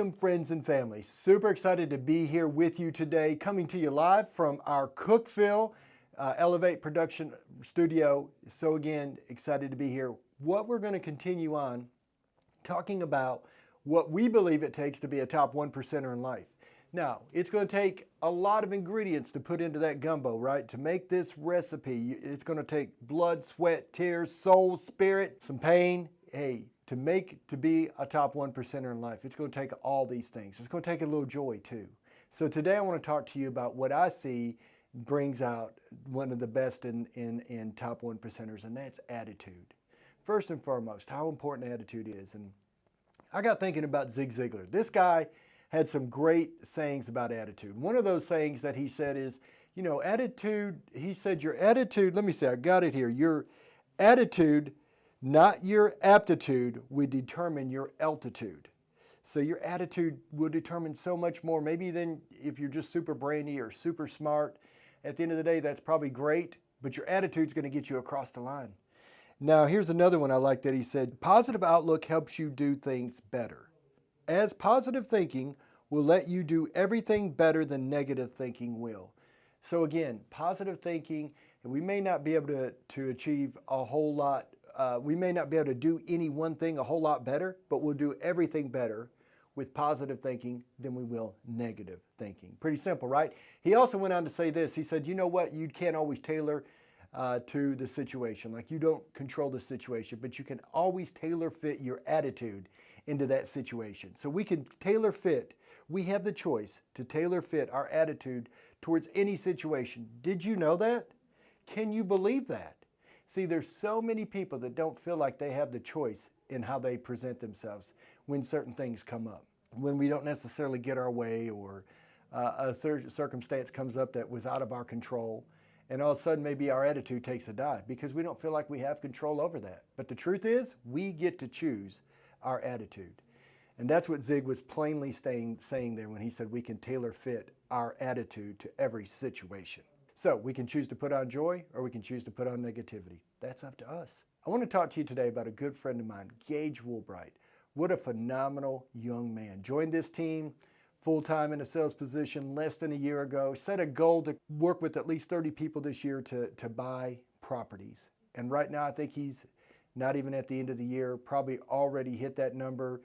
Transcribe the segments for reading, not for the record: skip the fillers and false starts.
Welcome, friends and family. Super excited to be here with you today, coming to you live from our Cookeville Elevate production studio. So again, excited to be here. What we're going to continue on talking about what we believe it takes to be a top 1%er in life. Now, it's going to take a lot of ingredients to put into that gumbo, right? To make this recipe, it's going to take blood, sweat, tears, soul, spirit, some pain. Hey, to be a top 1%er in life, it's going to take all these things. It's going to take a little joy too. So today I want to talk to you about what I see brings out one of the best in top 1%ers, and that's attitude. First and foremost, how important attitude is. And I got thinking about Zig Ziglar. This guy had some great sayings about attitude. One of those sayings that he said is, attitude, he said, your attitude, let me see, I got it here. Your attitude, not your aptitude, would determine your altitude. So your attitude will determine so much more, maybe than if you're just super brainy or super smart. At the end of the day, that's probably great, but your attitude's going to get you across the line. Now, here's another one I like that he said, positive outlook helps you do things better. As positive thinking will let you do everything better than negative thinking will. So again, positive thinking, and we may not be able to achieve a whole lot. We may not be able to do any one thing a whole lot better, but we'll do everything better with positive thinking than we will negative thinking. Pretty simple, right? He also went on to say this. He said, you know what? You can't always tailor to the situation. Like, you don't control the situation, but you can always tailor fit your attitude into that situation. So we can tailor fit. We have the choice to tailor fit our attitude towards any situation. Did you know that? Can you believe that? See, there's so many people that don't feel like they have the choice in how they present themselves when certain things come up. When we don't necessarily get our way, or a circumstance comes up that was out of our control, and all of a sudden maybe our attitude takes a dive because we don't feel like we have control over that. But the truth is, we get to choose our attitude. And that's what Zig was plainly saying there when he said we can tailor fit our attitude to every situation. So we can choose to put on joy, or we can choose to put on negativity. That's up to us. I want to talk to you today about a good friend of mine, Gage Woolbright. What a phenomenal young man. Joined this team full-time in a sales position less than a year ago. Set a goal to work with at least 30 people this year to buy properties. And right now I think he's not even at the end of the year, probably already hit that number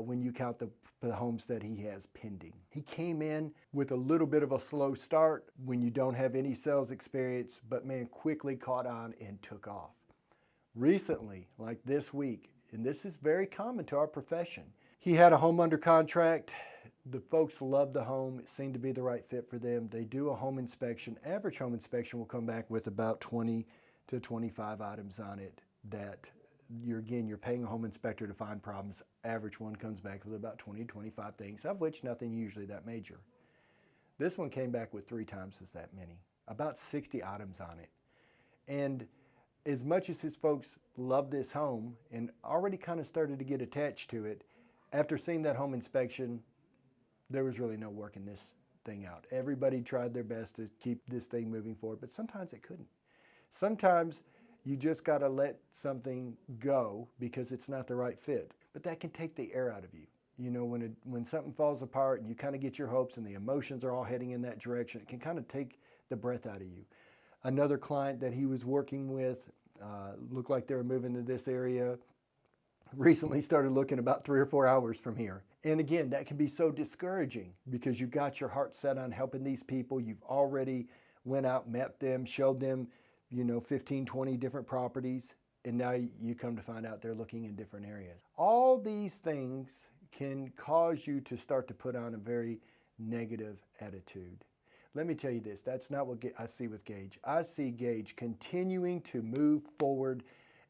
when you count the homes that he has pending. He came in with a little bit of a slow start when you don't have any sales experience, but man, quickly caught on and took off. Recently, like this week, and this is very common to our profession, he had a home under contract. The folks loved the home. It seemed to be the right fit for them. They do a home inspection. Average home inspection will come back with about 20 to 25 items on it that you're paying a home inspector to find problems. Average one comes back with about 20 to 25 things, of which nothing usually that major. This one came back with 3 times as that many, about 60 items on it. And as much as his folks loved this home and already kind of started to get attached to it, after seeing that home inspection, there was really no working this thing out. Everybody tried their best to keep this thing moving forward, but sometimes it couldn't. Sometimes you just got to let something go because it's not the right fit. But that can take the air out of you. You know, when something falls apart and you kind of get your hopes and the emotions are all heading in that direction, it can kind of take the breath out of you. Another client that he was working with looked like they were moving to this area, recently started looking about 3 or 4 hours from here. And again, that can be so discouraging because you've got your heart set on helping these people. You've already went out, met them, showed them 15, 20 different properties, and now you come to find out they're looking in different areas. All these things can cause you to start to put on a very negative attitude. Let me tell you this, that's not what I see with Gage. I see Gage continuing to move forward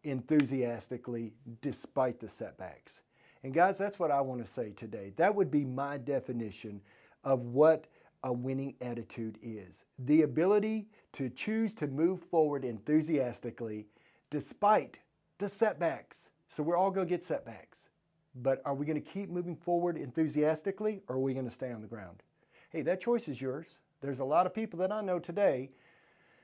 enthusiastically despite the setbacks. And guys, that's what I want to say today. That would be my definition of what a winning attitude is. The ability to choose to move forward enthusiastically despite the setbacks. So we're all going to get setbacks. But are we going to keep moving forward enthusiastically, or are we going to stay on the ground? Hey, that choice is yours. There's a lot of people that I know today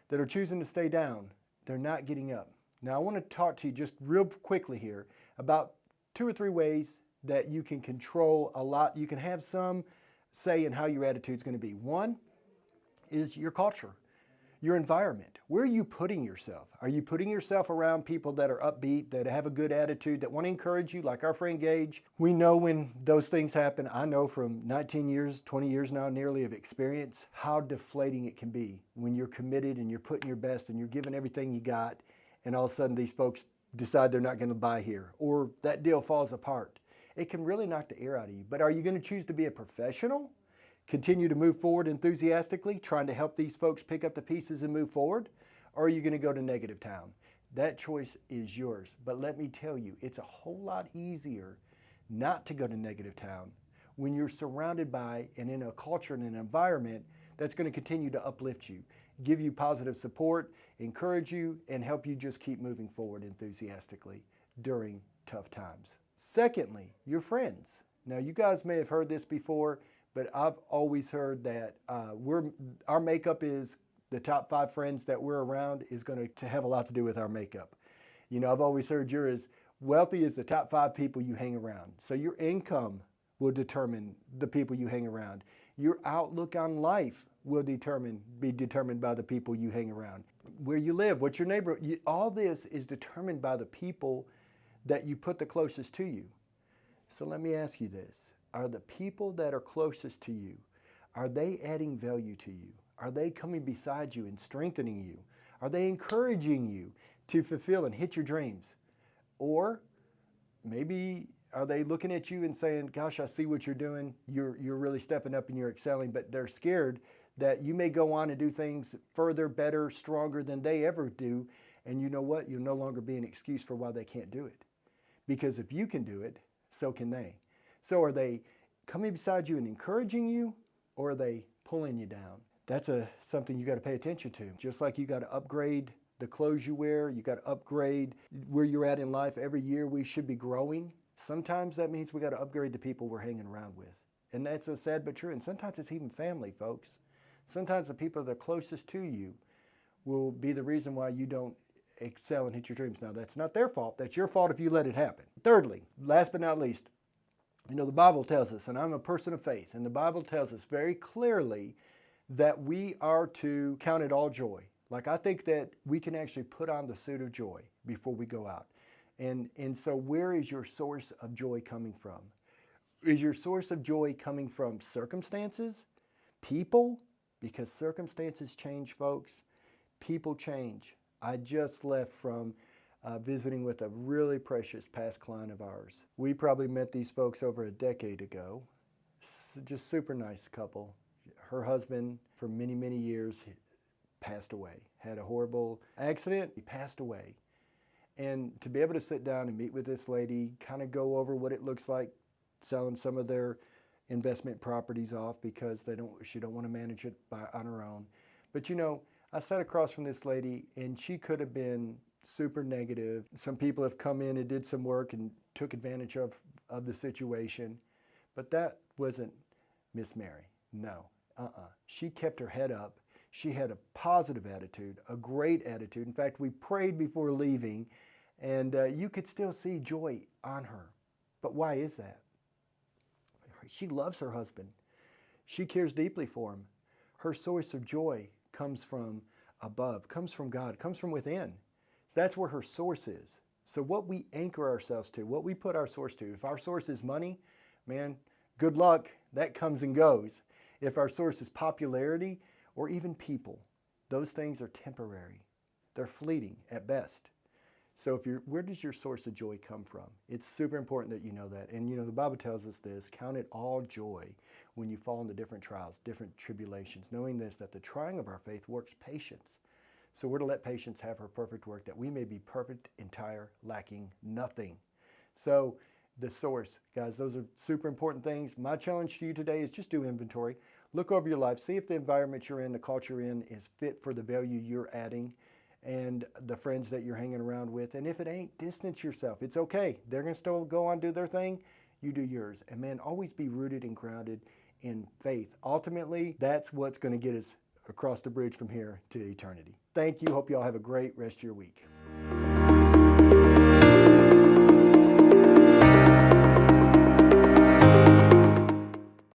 that are choosing to stay down. They're not getting up. Now I want to talk to you just real quickly here about 2 or 3 ways that you can control a lot. You can have some say in how your attitude is going to be. One is your culture, your environment. Where are you putting yourself? Are you putting yourself around people that are upbeat, that have a good attitude, that want to encourage you, like our friend Gage? We know when those things happen. I know from 19 years, 20 years now nearly of experience, how deflating it can be when you're committed and you're putting your best and you're giving everything you got, and all of a sudden these folks decide they're not going to buy here, or that deal falls apart. It can really knock the air out of you. But are you going to choose to be a professional? Continue to move forward enthusiastically, trying to help these folks pick up the pieces and move forward? Or are you going to go to negative town? That choice is yours. But let me tell you, it's a whole lot easier not to go to negative town when you're surrounded by and in a culture and an environment that's going to continue to uplift you, give you positive support, encourage you, and help you just keep moving forward enthusiastically during tough times. Secondly, your friends. Now, you guys may have heard this before, but I've always heard that our makeup is the top 5 friends that we're around is going to have a lot to do with our makeup. You know, I've always heard you're as wealthy as the top 5 people you hang around. So your income will determine the people you hang around. Your outlook on life will be determined by the people you hang around. Where you live, what's your neighborhood, all this is determined by the people that you put the closest to you. So let me ask you this. Are the people that are closest to you, are they adding value to you? Are they coming beside you and strengthening you? Are they encouraging you to fulfill and hit your dreams? Or maybe are they looking at you and saying, gosh, I see what you're doing. You're really stepping up and you're excelling, but they're scared that you may go on and do things further, better, stronger than they ever do. And you know what? You'll no longer be an excuse for why they can't do it. Because if you can do it, so can they. So are they coming beside you and encouraging you, or are they pulling you down? That's something you got to pay attention to. Just like you got to upgrade the clothes you wear, you got to upgrade where you're at in life. Every year we should be growing. Sometimes that means we got to upgrade the people we're hanging around with. And that's a sad but true. And sometimes it's even family, folks. Sometimes the people that are closest to you will be the reason why you don't excel and hit your dreams. Now, that's not their fault. That's your fault if you let it happen. Thirdly, last but not least, you know, the Bible tells us, and I'm a person of faith, and the Bible tells us very clearly that we are to count it all joy. Like, I think that we can actually put on the suit of joy before we go out. And so where is your source of joy coming from? Is your source of joy coming from circumstances, people? Because circumstances change, folks. People change. I just left from visiting with a really precious past client of ours. We probably met these folks over a decade ago. Just super nice couple. Her husband, for many, many years, passed away. Had a horrible accident. He passed away. And to be able to sit down and meet with this lady, kind of go over what it looks like selling some of their investment properties off because she don't want to manage it on her own. But you know, I sat across from this lady and she could have been super negative. Some people have come in and did some work and took advantage of the situation. But that wasn't Miss Mary. No. She kept her head up. She had a positive attitude, a great attitude. In fact, we prayed before leaving, and you could still see joy on her. But why is that? She loves her husband. She cares deeply for him. Her source of joy comes from above, comes from God, comes from within. That's where her source is. So what we anchor ourselves to, what we put our source to, if our source is money, man, good luck. That comes and goes. If our source is popularity or even people, those things are temporary. They're fleeting at best. So where does your source of joy come from? It's super important that you know that. And you know, the Bible tells us this, count it all joy when you fall into different trials, different tribulations, knowing this, that the trying of our faith works patience. So we're to let patience have her perfect work, that we may be perfect, entire, lacking nothing. So the source, guys, those are super important things. My challenge to you today is just do inventory. Look over your life. See if the environment you're in, the culture you're in, is fit for the value you're adding and the friends that you're hanging around with. And if it ain't, distance yourself. It's okay. They're going to still go on, do their thing. You do yours. And man, always be rooted and grounded in faith. Ultimately, that's what's going to get us across the bridge from here to eternity. Thank you. Hope you all have a great rest of your week.